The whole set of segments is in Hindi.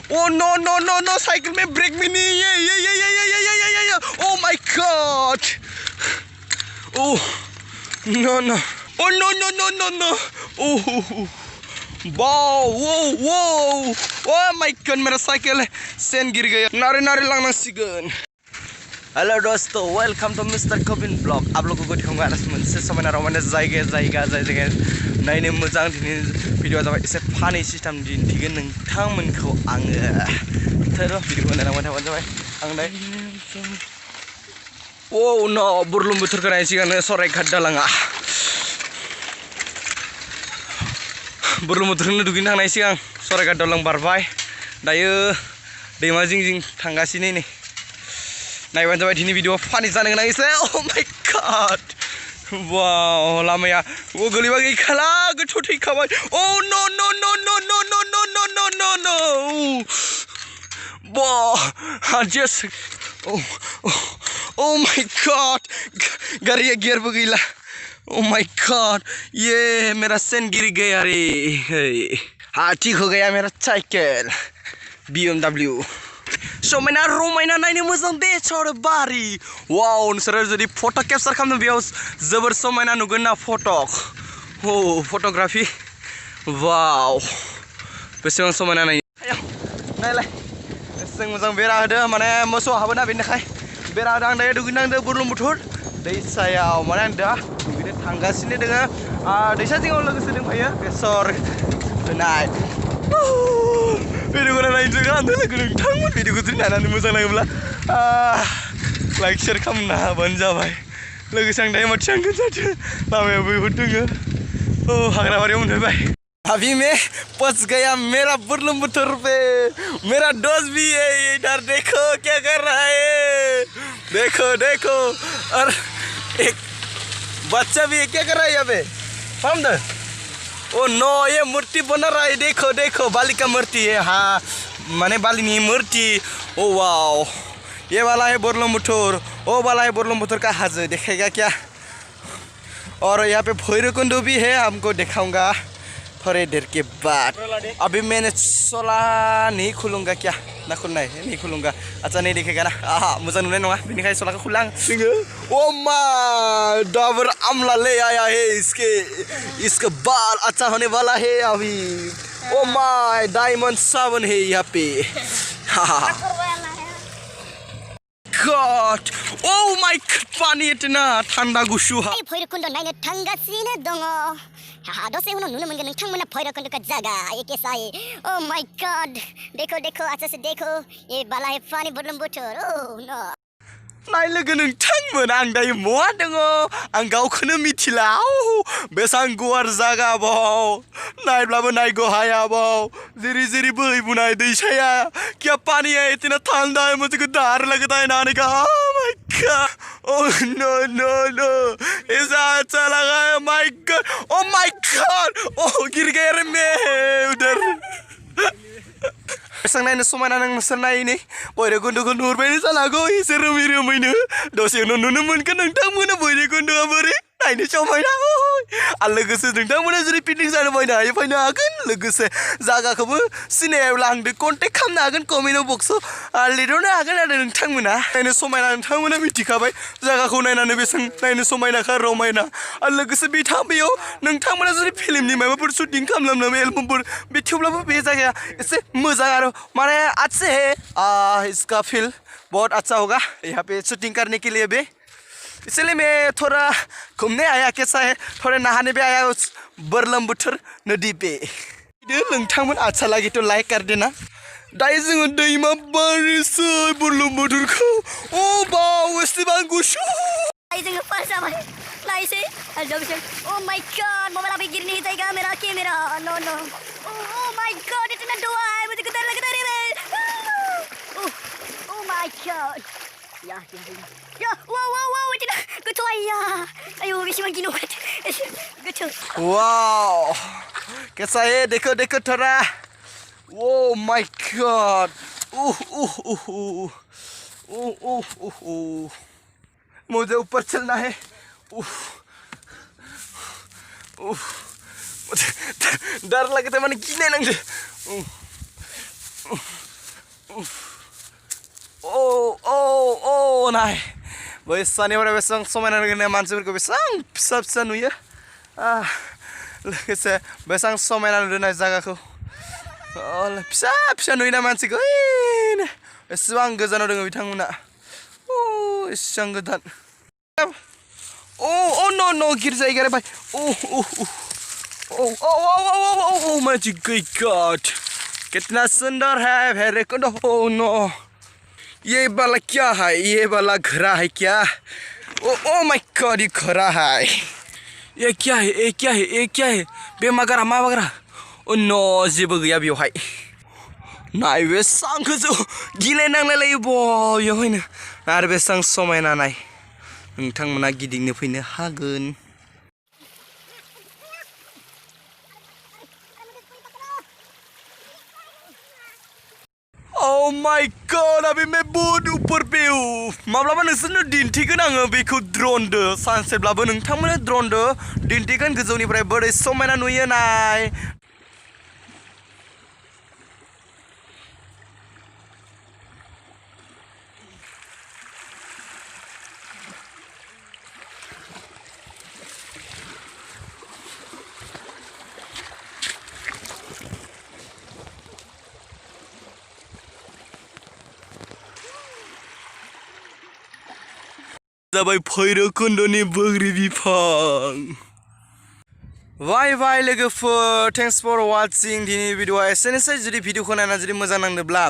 Oh no no no no, cycle में ब्रेक भी नहीं है। ये oh my god, oh no no, oh no no no no no, oh wow wow wow, oh my god, मेरा साइकिल सेन गिर गया। नारे नारे लांगना सिगन। हेलो दोस्तों, वेलकम टू मिस्टर कबिन ब्लॉग। आप लोगों को दिखाऊंगा आरो मोनसे समायना रमायना जायगा नायनो मोजां। दिनै भिडिअ जाबाय एसे फानि सिस्टेम दिन्थिगोन नोंथांमोनखौ आङो। थोर भिडिअखौ नायलांबाय थाबानो जाबाय। आं दाय ओ नो बुरलुंबुथुरखौ नायसिगांनो सराइघाट दालाङा। बुरलुंबुथुरखौनो दुगैनो थांनाय सिगां सराइघाट दालां बारबाय। दायो दैमा जिं जिं थांगासिनो नै। नायबानो जाबाय दिनै भिडिअ फानि जानो गोनां एसे। oh my god, वाव लामाया ओ गोलैबा गैखाला, गोथौ थैखाबाय। oh no no no no no no no no no no no, वाह just oh oh my god, गाड़ी गियर भी गैला। oh my god, ये मेरा सेन गिर गया रे। हाँ ठीक हो गया मेरा साइकिल BMW। समायना रमायना नायनो मोजां बेसर बारि। वाव नोंसोरो जुदि फट' केपचार खालामनो बेयाव जोबोर समायना नुगोन ना फट'। औ फट'ग्राफि वाव बेसेबां समायना नायो। नायलाय जों मोजां बेरा होदो, माने मोसौ हाबोना बेनिखाय बेरा होदो। आं दायो दुगैनांदो बुरलुंबुथुर दैसायाव, माने आं दा दुगैनो थांगासिनो दोङो। दैसा जिङाव लोगोसे दंफायो बेसर फोनाय। भिडिअखौ नायनो गाहाम लोगो नोंथांमोन। भिडिअखौ जुदि नायनानै मोजां नाङोब्ला लाइक शेयार खालामना होबानो जाबाय। लोगोसे आं दायो माथि थांगोन जादों, लामायाव बहुद दोङो। औ हाग्राबारियाव मोनफैबाय। अभी मैं पहुंच गया मेरा बुरलुंबुथुर पे। मेरा दोस्त भी है इधर, देखो क्या कर रहा है। देखो देखो, और एक बच्चा भी है। क्या कर रहा है यहाँ पे हम? ओ नो, ये मूर्ति बना रहा है। देखो देखो, बाली का मूर्ति है। हाँ माने बाली नहीं मूर्ति। ओ वाओ, ये वाला है बुरलुंबुथुर, वो वाला है बुरलुंबुथुर का हाजो, देखेगा क्या। और यहाँ पे भैरवकुंड भी है, हमको दिखाऊंगा थोड़ी देर के बाद। अभी मैंने सोला नहीं खुलूंगा क्या ना खुलना है, नहीं खुलूंगा। अच्छा नहीं दिखेगा ना, मुझे नुनाय नङा, बेनिखायनो सोलाखौ खुला आं। ओ माय, डाबर आमला ले आया है इसके बाल अच्छा होने वाला है अभी। ओ माय, डायमंड साबुन है यहाँ पे। God, oh my god, पानी इतना ठंडा गुसु है। भैरवकुंड नायनो थांगासिनो दङ। दसे उनाव नुनो मोनगोन नोंथांमोना भैरवकुंड का जागा ये कैसा है। oh my god, देखो देखो अच्छा से देखो, ये बाला है पानी बुरलुंबुथुर। oh no, नाय लोगो नोंथांमोन, आं दायो महा दङ आं गावखौनो मिथिला। बेसां गुवार जागा बाव, नायब्लाबो नायगौ हाया बाव। जिरि जिरि बोहैबोनाय दैसाया, क्या पानी है इतना ठंडा है, मुझको डर लगता है नहाने का। oh my god, oh no no no, ऐसा अच्छा लगा है। my god, oh my god, oh गिर गया रे मैं उधर। बेसां नायनो समायना नोंसोर नायनि भैरवकुंडखौ नुहुरबाय जानांगौ एसे रोमै रोमैनो। दसे उनाव नुनो मोनगोन नोंथांमोना भैरवकुंडआ बोरै नायनो समायना। आरो लोगोसे नोंथांमोना जुदि पिकनिक जानो फैनो हायो फैनो हागोन। लोगोसे जायगाखौबो सिनायाब्ला आंजों कन्टेक्ट खालामनो हागोन, कमेन्ट बक्सआव लिरहरनो हागोन आरो नोंथांमोना। नायनो समायना नोंथांमोना मिथिखाबाय जायगाखौ नायनानै बेसां नायनो समायनाखा रमायना। आरो लोगोसे बेयाव नोंथांमोना जुदि फिल्मनि माबाफोर शुटिं खालामनो एलबामफोर बे थेवब्लाबो बे जायगाया एसे मोजां आरो माने अच्छे है। इसका फील बहुत अच्छा होगा यहाँ पे शूटिंग करने के लिए भी, इसलिए मैं थोड़ा घूमने आया। कैसा है, थोड़ा नहाने भी आया उस बुरलुंबुथुर नदी पे। नोंथांमोन अच्छा लगे तो लाइक कर देना। दायो जोङो दैमा बारिसै बुरलुंबुथुरखौ। ओ बाव एसेबां गुसु। जोङो पास जाबाय, नायसै जबसे। oh my god, मोबाइल अभी गिर नहीं जाएगा मेरा camera. no no, oh my god, इतना धुआं है, मुझे डर लग रहा है। oh my god, ya wow इतना गोथौ आया। आयु बेसेबां गिनो गोथौ। वाव कैसा है, देखो देखो थोड़ा। oh my god, मुझे ऊपर चलना है। मुझे डर लगता है, मैंने गिने नंगे। नाय बैसानिफ्राय बेसेबां समायना नुयो मानसिफोरखौ बेसेबां फिसा फिसा नुयो लोगोसे बेसेबां समायना नुदों नाय जायगाखौ फिसा फिसा नुयोना मानसिखौ एसेबां गोजानाव दङ बिथांमोना एसेबां गोजान नो गिर्जा गिरबाय माय गॉड कितना सुंदर है भैरवकुंड नो ये वाला क्या है ये वाला घड़ा है क्या ओ माय गॉड ये घड़ा है ये क्या है ये क्या है ये क्या है बे मागरा मा मागरा नो जेबो गैया बेवहाय नाय बेसेबां गोजौ गिलाय नांलायलायो बेवहायनो आरो बेसेबां समायना नाय नोंथांमोना गिदिंनो फैनो हागोन Oh my god, अभी मैं बहुत ऊपर पे हूँ माब्लाबा नोंसोरनो दिन्थिगोन आङो बेखौ ड्रोनदो सानसेब्लाबो नोंथांमोना ड्रोनदो दिन्थिगोन गोजौनिफ्राय बोरै समायना नुयो नाय जाबाय भैरवकुंडनि बोग्रि बिफां बाय लोगोफोर थेंक्स फर वाचिं दिनै भिडिअआ एसेनोसै जुदि भिडिअखौ नायनानै जुदि मोजां नांदोंब्ला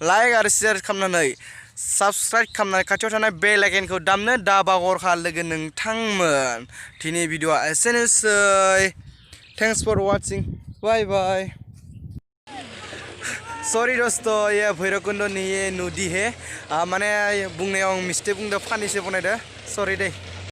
लाइक आरो शेयार खालामनानै साबस्क्राइब खालामनानै खाथियाव थानाय बेल आइकनखौ दामनो दाबागरखा लोगो नोंथांमोन दिनै भिडिअआ एसेनोसै थेंक्स फर वाचिं बाय सॉरी दोस्तों ये भैरवकुंड नहीं ये नदी है माने बुंनायाव मिस्टेक बुंदो फानिसो बनायदो सॉरी दे